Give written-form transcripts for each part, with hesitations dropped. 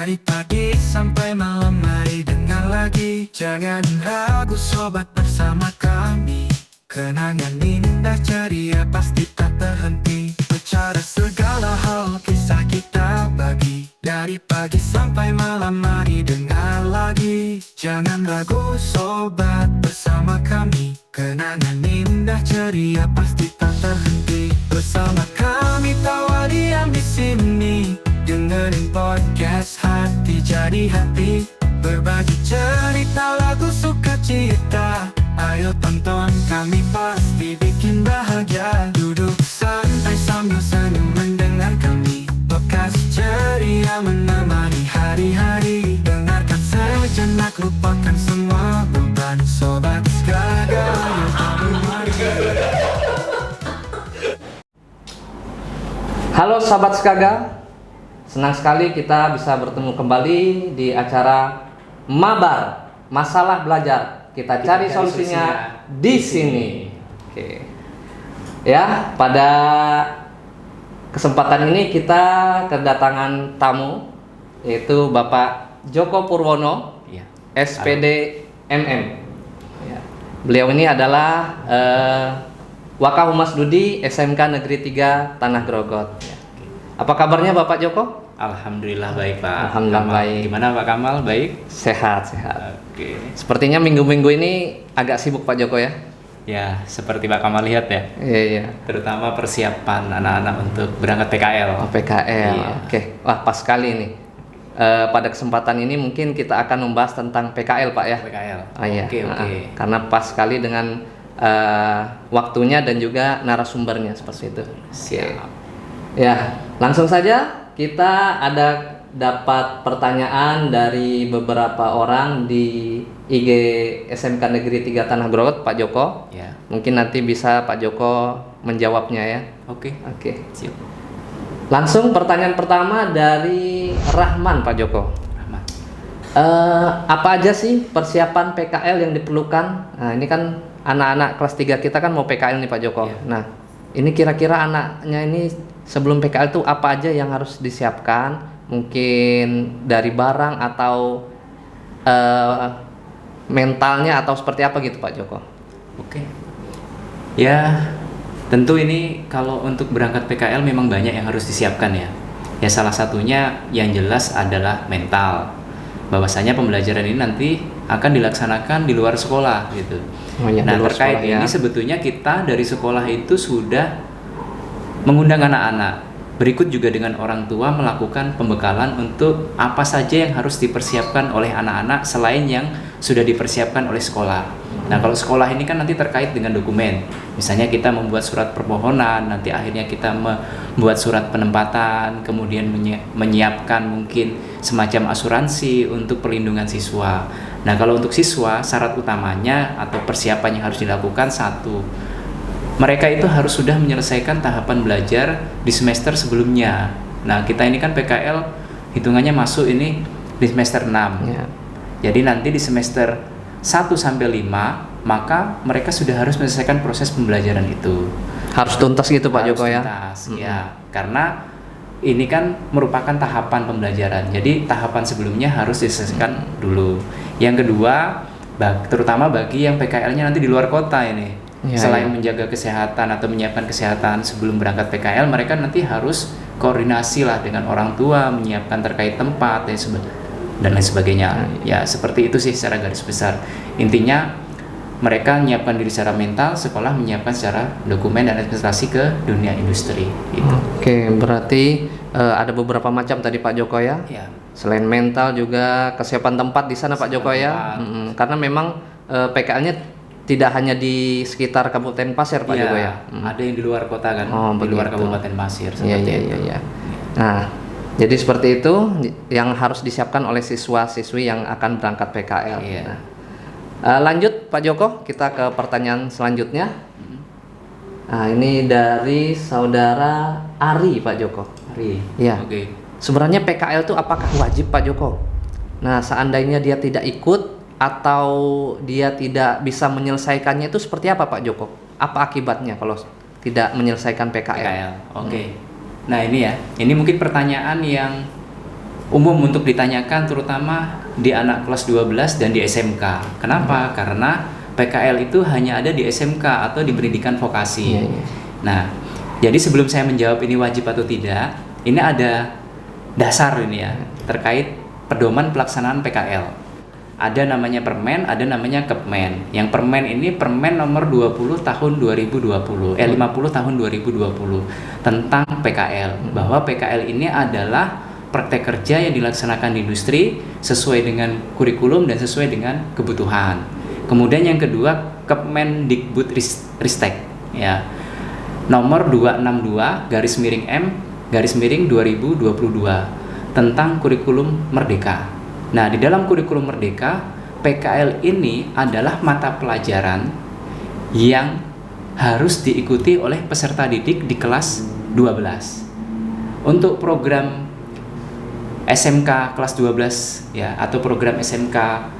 Dari pagi sampai malam mari dengar lagi. Jangan ragu sobat bersama kami. Kenangan indah ceria pasti tak terhenti. Bicara segala hal kisah kita bagi. Dari pagi sampai malam mari dengar lagi. Jangan ragu sobat bersama kami. Kenangan indah ceria pasti tak terhenti. Bersama kami tawa diam di sini. Dengerin podcast hati jadi happy. Berbagi cerita lagu sukacita. Ayo tonton kami pasti bikin bahagia. Duduk santai sambil senyum mendengar kami. Podcast ceria menemani hari-hari. Dengarkan sejenak lupakan semua beban. Sobat Skaga yang tak berhari. Halo Sobat Skaga, senang sekali kita bisa bertemu kembali di acara Mabar, Masalah Belajar. Kita cari solusinya di sini. Oke. Ya, pada kesempatan ini kita kedatangan tamu, yaitu Bapak Joko Purwono, Iya. SPD MM. Ya. Beliau ini adalah Wakahumas Dudi SMK Negeri 3 Tanah Grogot. Ya. Apa kabarnya Bapak Joko? Alhamdulillah baik Pak. Alhamdulillah Kamal. baik. Gimana Pak Kamal? Baik? Sehat. Oke. Sepertinya minggu-minggu ini agak sibuk Pak Joko ya? Ya, seperti Pak Kamal lihat ya. Iya. Terutama persiapan anak-anak untuk berangkat PKL. Oh, PKL. Iya. Oke. Wah, pas sekali ini. Pada kesempatan ini mungkin kita akan membahas tentang PKL Pak ya? PKL. Oh, iya. Oke. Karena pas sekali dengan waktunya dan juga narasumbernya seperti itu. Siap. Ya, langsung saja kita ada dapat pertanyaan dari beberapa orang di IG SMK Negeri 3 Tanah Grogot, Pak Joko. Ya. Mungkin nanti bisa Pak Joko menjawabnya ya. Oke. Siap. Langsung pertanyaan pertama dari Rahman, Pak Joko. Rahman. Apa aja sih persiapan PKL yang diperlukan? Nah, ini kan anak-anak kelas 3 kita kan mau PKL nih Pak Joko. Iya. Nah, ini kira-kira anaknya ini sebelum PKL itu apa aja yang harus disiapkan? Mungkin dari barang atau mentalnya atau seperti apa gitu Pak Joko? Oke. Ya, tentu ini kalau untuk berangkat PKL memang banyak yang harus disiapkan ya. Ya salah satunya yang jelas adalah mental. Bahwasanya pembelajaran ini nanti akan dilaksanakan di luar sekolah gitu. Oh, ya, Nah, di luar terkait sekolah, ini ya. sebetulnya kita dari sekolah itu sudah mengundang anak-anak. Berikut juga dengan orang tua melakukan pembekalan untuk apa saja yang harus dipersiapkan oleh anak-anak selain yang sudah dipersiapkan oleh sekolah. Nah, kalau sekolah ini kan nanti terkait dengan dokumen. Misalnya kita membuat surat permohonan, nanti akhirnya kita membuat surat penempatan, kemudian menyiapkan mungkin semacam asuransi untuk perlindungan siswa. Nah, kalau untuk siswa, syarat utamanya atau persiapan yang harus dilakukan satu, mereka itu harus sudah menyelesaikan tahapan belajar di semester sebelumnya. Nah, kita ini kan PKL hitungannya masuk ini di semester 6. Ya. Jadi nanti di semester 1 sampai 5, maka mereka sudah harus menyelesaikan proses pembelajaran itu. Harus tuntas gitu Pak Harus Joko ya? tuntas, ya. Karena ini kan merupakan tahapan pembelajaran. Jadi tahapan sebelumnya harus diselesaikan dulu. Yang kedua, terutama bagi yang PKL-nya nanti di luar kota ini. Ya, Selain ya. menjaga kesehatan atau menyiapkan kesehatan sebelum berangkat PKL, mereka nanti harus koordinasi lah dengan orang tua, menyiapkan terkait tempat dan lain sebagainya. Ya, seperti itu sih secara garis besar. Intinya mereka menyiapkan diri secara mental, sekolah menyiapkan secara dokumen dan administrasi ke dunia industri. Gitu. Oke, berarti ada beberapa macam tadi Pak Joko ya? Ya. Selain mental juga kesiapan tempat di sana Pak Joko ya? Tempat. Karena memang PKL-nya tidak hanya di sekitar Kabupaten Pasir Pak Joko ya? Ada yang di luar kota kan, Oh, di luar begitu. Kabupaten Pasir. Iya. Seperti itu. Nah, jadi seperti itu yang harus disiapkan oleh siswa-siswi yang akan berangkat PKL. Iya. Nah, lanjut Pak Joko, kita ke pertanyaan selanjutnya. Nah, ini dari saudara Ari Pak Joko. Ari. Iya. Oke. Sebenarnya PKL itu apakah wajib Pak Joko? Nah, seandainya dia tidak ikut atau dia tidak bisa menyelesaikannya itu seperti apa Pak Joko? Apa akibatnya kalau tidak menyelesaikan PKL? PKL. Oke. Nah, ini ya. Ini mungkin pertanyaan yang umum untuk ditanyakan terutama di anak kelas 12 dan di SMK. Kenapa? Karena PKL itu hanya ada di SMK atau di pendidikan vokasi. Nah, jadi sebelum saya menjawab ini wajib atau tidak, ini ada dasar ini ya terkait pedoman pelaksanaan PKL. Ada namanya Permen, ada namanya Kepmen. Yang Permen ini Permen nomor 20 tahun 2020, 50 tahun 2020 tentang PKL. Bahwa PKL ini adalah praktek kerja yang dilaksanakan di industri sesuai dengan kurikulum dan sesuai dengan kebutuhan. Kemudian yang kedua Kemendikbud Ristek ya. Nomor 262 garis miring M garis miring 2022 tentang kurikulum merdeka. Nah, di dalam kurikulum merdeka, PKL ini adalah mata pelajaran yang harus diikuti oleh peserta didik di kelas 12. Untuk program SMK kelas 12 ya atau program SMK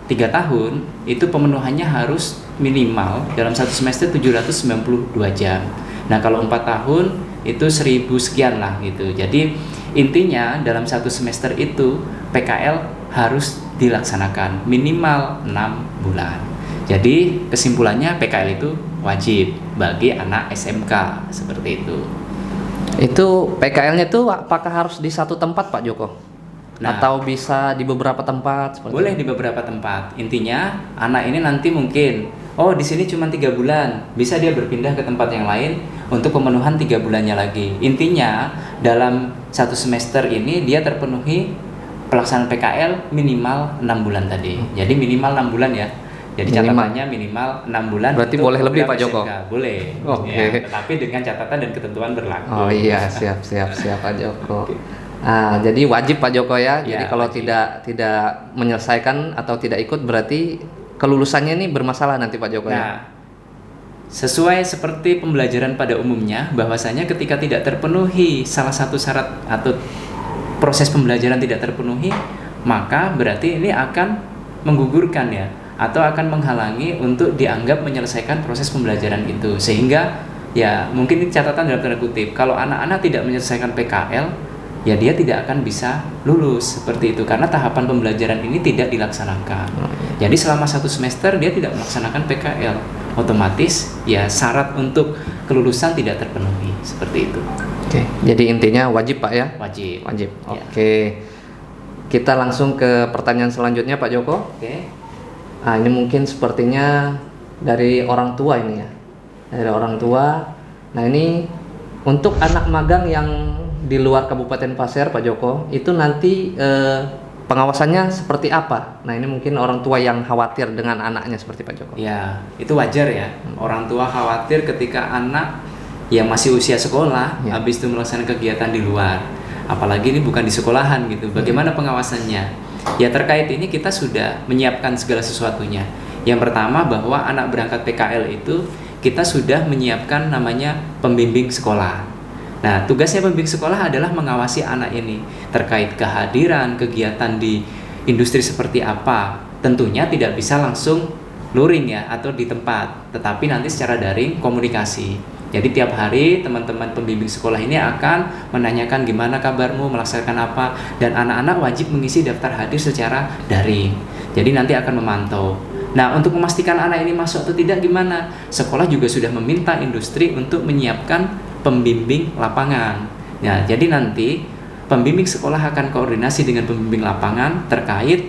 3 tahun, itu pemenuhannya harus minimal dalam satu semester 792 jam. Nah, kalau 4 tahun itu 1000 sekian lah gitu. Jadi intinya dalam satu semester itu PKL harus dilaksanakan minimal 6 bulan. Jadi kesimpulannya PKL itu wajib bagi anak SMK seperti itu. Itu PKL-nya itu apakah harus di satu tempat Pak Joko? Nah, atau bisa di beberapa tempat seperti boleh itu? di beberapa tempat. Intinya anak ini nanti mungkin di sini cuma 3 bulan, bisa dia berpindah ke tempat yang lain untuk pemenuhan 3 bulannya lagi. Intinya dalam satu semester ini dia terpenuhi pelaksanaan PKL minimal 6 bulan tadi. Jadi minimal 6 bulan ya. Jadi catatannya minimal 6 bulan. Berarti boleh lebih Pak Joko? Boleh. Oke. Ya, tetapi dengan catatan dan ketentuan berlaku. Oh iya, siap Pak Joko. Jadi wajib Pak Joko ya. Jadi kalau wajib. tidak menyelesaikan atau tidak ikut berarti kelulusannya ini bermasalah nanti Pak Joko ya. Sesuai seperti pembelajaran pada umumnya, bahwasanya ketika tidak terpenuhi salah satu syarat atau proses pembelajaran tidak terpenuhi, maka berarti ini akan menggugurkan ya, atau akan menghalangi untuk dianggap menyelesaikan proses pembelajaran itu. Sehingga ya mungkin ini catatan dalam tanda kutip, kalau anak-anak tidak menyelesaikan PKL, ya dia tidak akan bisa lulus seperti itu, karena tahapan pembelajaran ini tidak dilaksanakan. Jadi selama satu semester dia tidak melaksanakan PKL, otomatis ya syarat untuk kelulusan tidak terpenuhi seperti itu. Oke, jadi intinya wajib Pak ya? Wajib. Ya. Oke, kita langsung ke pertanyaan selanjutnya Pak Joko. Oke. Ini mungkin sepertinya dari orang tua ini ya, dari orang tua. Nah ini untuk anak magang yang di luar Kabupaten Pasir Pak Joko, itu nanti pengawasannya seperti apa? Nah ini mungkin orang tua yang khawatir dengan anaknya seperti Pak Joko. Ya, itu wajar ya. Orang tua khawatir ketika anak yang masih usia sekolah, habis itu melaksanakan kegiatan di luar. Apalagi ini bukan di sekolahan gitu. Bagaimana pengawasannya? Ya terkait ini kita sudah menyiapkan segala sesuatunya. Yang pertama bahwa anak berangkat PKL itu kita sudah menyiapkan namanya pembimbing sekolah. Nah, tugasnya pembimbing sekolah adalah mengawasi anak ini terkait kehadiran, kegiatan di industri seperti apa. Tentunya tidak bisa langsung luring ya atau di tempat, tetapi nanti secara daring komunikasi. Jadi tiap hari teman-teman pembimbing sekolah ini akan menanyakan gimana kabarmu, melaksanakan apa, dan anak-anak wajib mengisi daftar hadir secara daring. Jadi nanti akan memantau. Nah, untuk memastikan anak ini masuk atau tidak gimana? Sekolah juga sudah meminta industri untuk menyiapkan pembimbing lapangan. Nah, jadi nanti pembimbing sekolah akan koordinasi dengan pembimbing lapangan terkait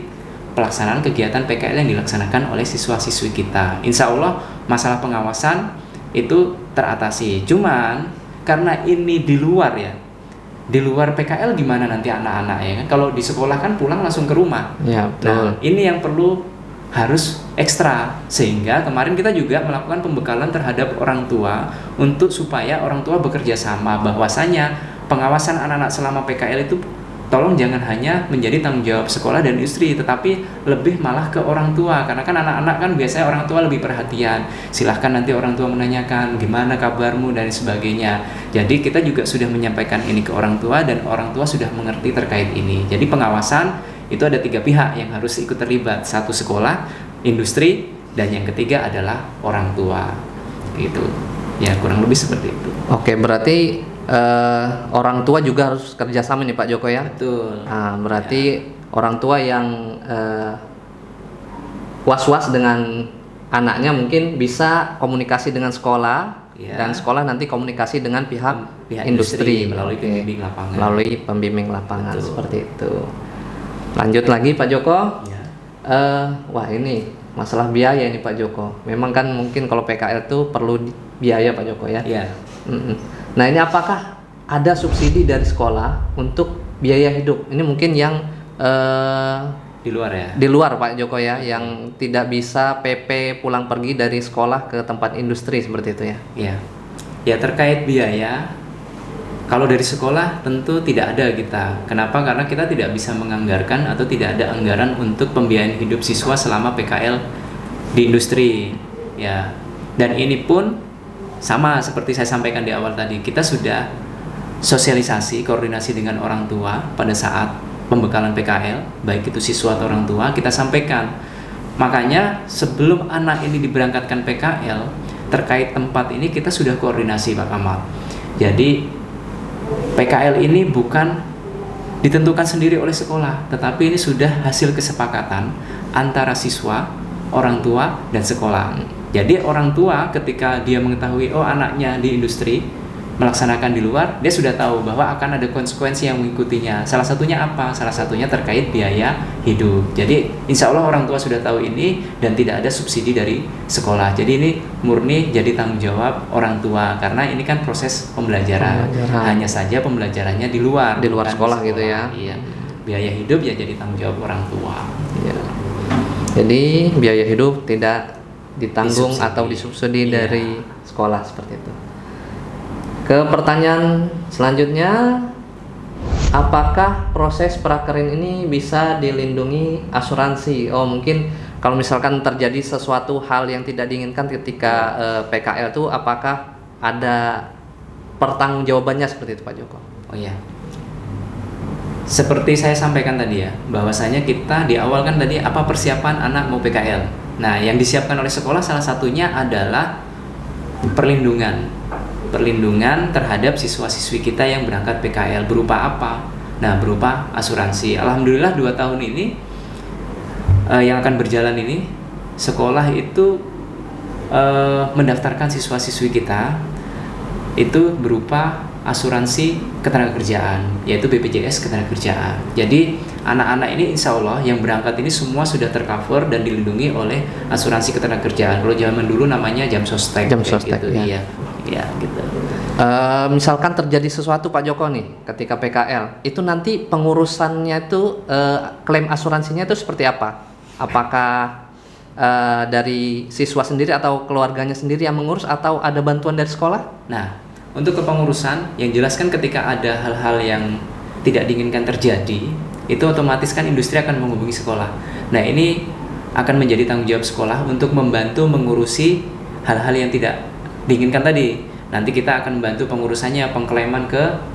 pelaksanaan kegiatan PKL yang dilaksanakan oleh siswa-siswi kita. Insya Allah masalah pengawasan itu teratasi. Cuman karena ini di luar ya, di luar PKL gimana nanti anak-anak ya kan? Kalau di sekolah kan pulang langsung ke rumah. Ya, betul. Nah, ini yang perlu harus ekstra, sehingga kemarin kita juga melakukan pembekalan terhadap orang tua untuk supaya orang tua bekerja sama, bahwasanya pengawasan anak-anak selama PKL itu tolong jangan hanya menjadi tanggung jawab sekolah dan istri, tetapi lebih malah ke orang tua, karena kan anak-anak kan biasanya orang tua lebih perhatian. Silahkan nanti orang tua menanyakan gimana kabarmu dan sebagainya. Jadi kita juga sudah menyampaikan ini ke orang tua dan orang tua sudah mengerti terkait ini. Jadi pengawasan itu ada 3 pihak yang harus ikut terlibat, satu sekolah, industri, dan yang ketiga adalah orang tua. Gitu. Ya kurang lebih seperti itu. Oke, berarti orang tua juga harus kerjasama nih Pak Joko ya. Betul. Nah, berarti orang tua yang was-was dengan anaknya mungkin bisa komunikasi dengan sekolah, dan sekolah nanti komunikasi dengan pihak industri melalui Oke. pembimbing lapangan. Melalui pembimbing lapangan. Betul. Seperti itu. Lanjut lagi Pak Joko. Ya. Wah ini masalah biaya nih Pak Joko. Memang kan mungkin kalau PKL itu perlu biaya Pak Joko ya. Ya. Nah ini apakah ada subsidi dari sekolah untuk biaya hidup? Ini mungkin yang Di luar ya. di luar Pak Joko ya, yang tidak bisa PP pulang pergi dari sekolah ke tempat industri seperti itu ya. Ya. Ya, terkait biaya, kalau dari sekolah tentu tidak ada kita. Kenapa? Karena kita tidak bisa menganggarkan atau tidak ada anggaran untuk pembiayaan hidup siswa selama PKL di industri. Ya. Dan ini pun sama seperti saya sampaikan di awal tadi, kita sudah sosialisasi, koordinasi dengan orang tua pada saat pembekalan PKL, baik itu siswa atau orang tua, kita sampaikan. Makanya sebelum anak ini diberangkatkan PKL, terkait tempat ini kita sudah koordinasi Pak Kamal. Jadi PKL ini bukan ditentukan sendiri oleh sekolah, tetapi ini sudah hasil kesepakatan antara siswa, orang tua, dan sekolah. Jadi orang tua ketika dia mengetahui oh anaknya di industri melaksanakan di luar, dia sudah tahu bahwa akan ada konsekuensi yang mengikutinya. Salah satunya apa? Salah satunya terkait biaya hidup. Jadi insya Allah orang tua sudah tahu ini dan tidak ada subsidi dari sekolah. Jadi ini murni jadi tanggung jawab orang tua karena ini kan proses pembelajaran. Hanya saja pembelajarannya di luar Di luar bukan sekolah gitu ya. Iya. Biaya hidup ya jadi tanggung jawab orang tua. Ya. Jadi biaya hidup tidak ditanggung Disubsidi. atau disubsidi Iya. dari sekolah seperti itu. Ke pertanyaan selanjutnya, apakah proses prakerin ini bisa dilindungi asuransi? Oh mungkin kalau misalkan terjadi sesuatu hal yang tidak diinginkan ketika PKL itu, apakah ada pertanggungjawabannya seperti itu Pak Joko? Oh iya. Seperti saya sampaikan tadi ya, bahwasanya kita di awal kan tadi apa persiapan anak mau PKL. Nah, yang disiapkan oleh sekolah salah satunya adalah perlindungan terhadap siswa-siswi kita yang berangkat PKL. Berupa apa? Nah, berupa asuransi. Alhamdulillah 2 tahun ini yang akan berjalan ini, sekolah itu mendaftarkan siswa-siswi kita itu berupa asuransi ketenagakerjaan, yaitu BPJS ketenagakerjaan. Jadi anak-anak ini insya Allah yang berangkat ini semua sudah tercover dan dilindungi oleh asuransi ketenagakerjaan. Kalau zaman dulu namanya jam sostek. Jam sostek, gitu. ya. Iya, gitu. Misalkan terjadi sesuatu Pak Joko nih ketika PKL, itu nanti pengurusannya itu klaim asuransinya itu seperti apa? Apakah dari siswa sendiri atau keluarganya sendiri yang mengurus atau ada bantuan dari sekolah? Nah, untuk kepengurusan yang jelas kan ketika ada hal-hal yang tidak diinginkan terjadi, itu otomatis kan industri akan menghubungi sekolah. Nah, ini akan menjadi tanggung jawab sekolah untuk membantu mengurusi hal-hal yang tidak diinginkan tadi. Nanti kita akan membantu pengurusannya, pengklaiman ke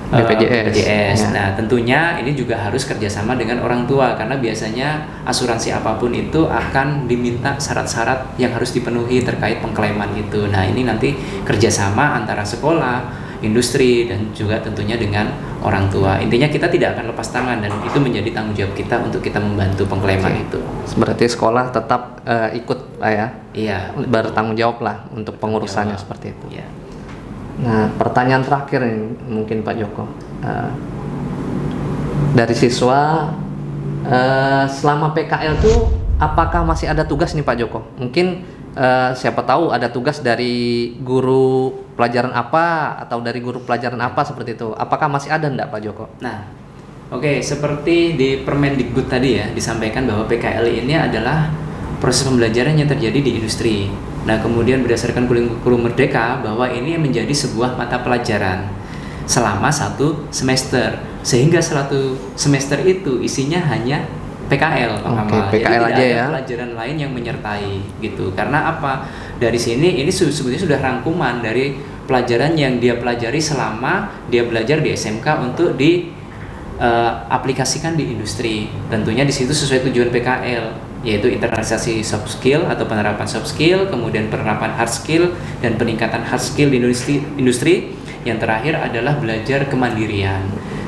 BPJS. Ya. Nah, tentunya ini juga harus kerjasama dengan orang tua karena biasanya asuransi apapun itu akan diminta syarat-syarat yang harus dipenuhi terkait pengklaiman itu. Nah, ini nanti kerjasama antara sekolah, industri, dan juga tentunya dengan orang tua. Intinya kita tidak akan lepas tangan dan itu menjadi tanggung jawab kita untuk kita membantu pengklaiman itu. Berarti sekolah tetap ikut lah ya? Iya. Bertanggung jawab lah untuk pengurusannya seperti itu. Iya. Nah, pertanyaan terakhir nih, mungkin Pak Joko, dari siswa selama PKL itu apakah masih ada tugas nih Pak Joko? Mungkin siapa tahu ada tugas dari guru pelajaran apa atau dari guru pelajaran apa seperti itu. Apakah masih ada enggak Pak Joko? Nah, oke, seperti di Permendikbud tadi ya disampaikan bahwa PKL ini adalah proses pembelajaran yang terjadi di industri. Nah, kemudian berdasarkan kurikulum Merdeka bahwa ini menjadi sebuah mata pelajaran selama 1 semester, sehingga 1 semester itu isinya hanya PKL, Pak Kamal. PKL jadi aja tidak ya. ada pelajaran lain yang menyertai gitu. Karena apa? Dari sini ini sebetulnya sudah rangkuman dari pelajaran yang dia pelajari selama dia belajar di SMK untuk aplikasikan di industri. Tentunya di situ sesuai tujuan PKL, yaitu internalisasi soft skill atau penerapan soft skill, kemudian penerapan hard skill dan peningkatan hard skill di industri yang terakhir adalah belajar kemandirian.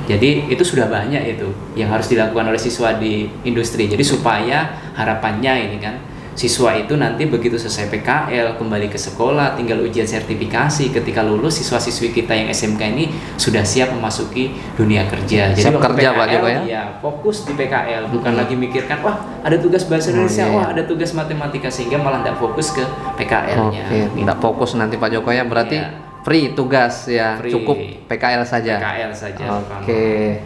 Jadi itu sudah banyak itu yang harus dilakukan oleh siswa di industri. Jadi supaya harapannya ini kan siswa itu nanti begitu selesai PKL kembali ke sekolah, tinggal ujian sertifikasi. Ketika lulus, siswa-siswi kita yang SMK ini sudah siap memasuki dunia kerja. Jadi Siap waktu kerja, Pak PKL, Joko, ya? ya fokus di PKL, bukan lagi mikirkan wah ada tugas bahasa Indonesia, iya. wah ada tugas matematika, sehingga malah tidak fokus ke PKL-nya. Oke, tidak fokus nanti Pak Joko ya, berarti Iya. free tugas ya, Free. cukup PKL saja. PKL saja. Oke.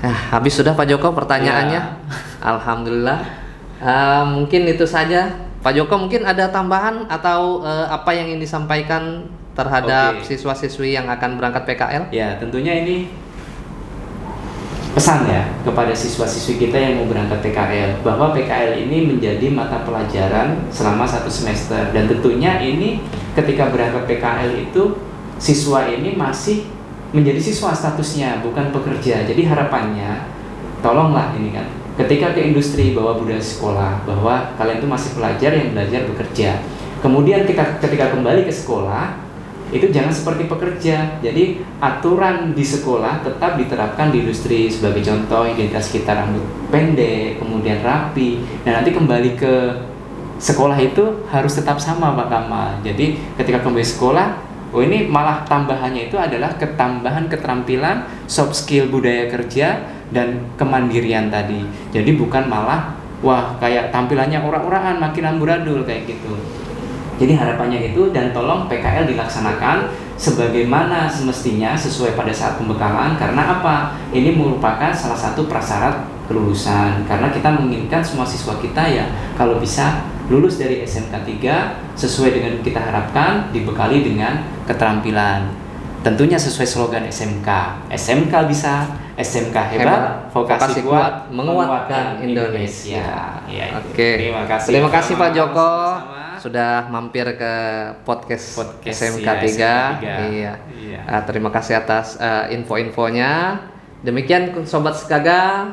Nah, habis sudah Pak Joko pertanyaannya. Ya. Alhamdulillah. Mungkin itu saja. Pak Joko mungkin ada tambahan atau apa yang ingin disampaikan terhadap Oke. siswa-siswi yang akan berangkat PKL? Ya, tentunya ini pesan ya kepada siswa-siswi kita yang mau berangkat PKL, bahwa PKL ini menjadi mata pelajaran selama 1 semester, dan tentunya ini ketika berangkat PKL itu siswa ini masih menjadi siswa statusnya, bukan pekerja. Jadi harapannya tolonglah ini kan ketika ke industri bawa budaya sekolah, bahwa kalian itu masih pelajar yang belajar bekerja. Kemudian ketika kembali ke sekolah itu jangan seperti pekerja. Jadi aturan di sekolah tetap diterapkan di industri. Sebagai contoh, identitas kita rambut pendek, kemudian rapi. Dan nanti kembali ke sekolah itu harus tetap sama Pak Kamal. Jadi ketika kembali sekolah, ini malah tambahannya itu adalah ketambahan keterampilan, soft skill budaya kerja, dan kemandirian tadi. Jadi bukan malah wah kayak tampilannya orang-orangan makin amburadul kayak gitu. Jadi harapannya itu, dan tolong PKL dilaksanakan sebagaimana semestinya sesuai pada saat pembekalan. Karena apa? Ini merupakan salah satu prasyarat kelulusan. Karena kita menginginkan semua siswa kita ya kalau bisa lulus dari SMK 3 sesuai dengan kita harapkan, dibekali dengan keterampilan. Tentunya sesuai slogan SMK. SMK bisa, SMK hebat, vokasi kuat, menguatkan Indonesia. Ya, Oke. Terima kasih. Terima kasih Pak Joko Sama-sama. sudah mampir ke podcast SMK ya, 3. SMK 3. Iya. Iya. Terima kasih atas info-infonya. Demikian Sobat Skaga,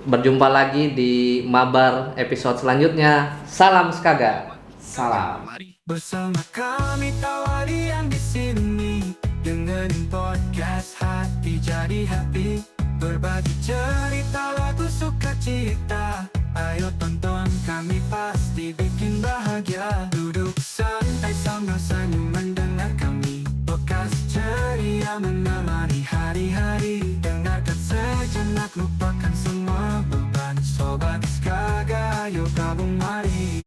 berjumpa lagi di Mabar episode selanjutnya. Salam Skaga. Salam. Mari bersama kami tawari yang di sini, dengerin podcast hati jadi happy, berbagi cerita lagu sukacita. Ayo tonton kami pasti bikin bahagia.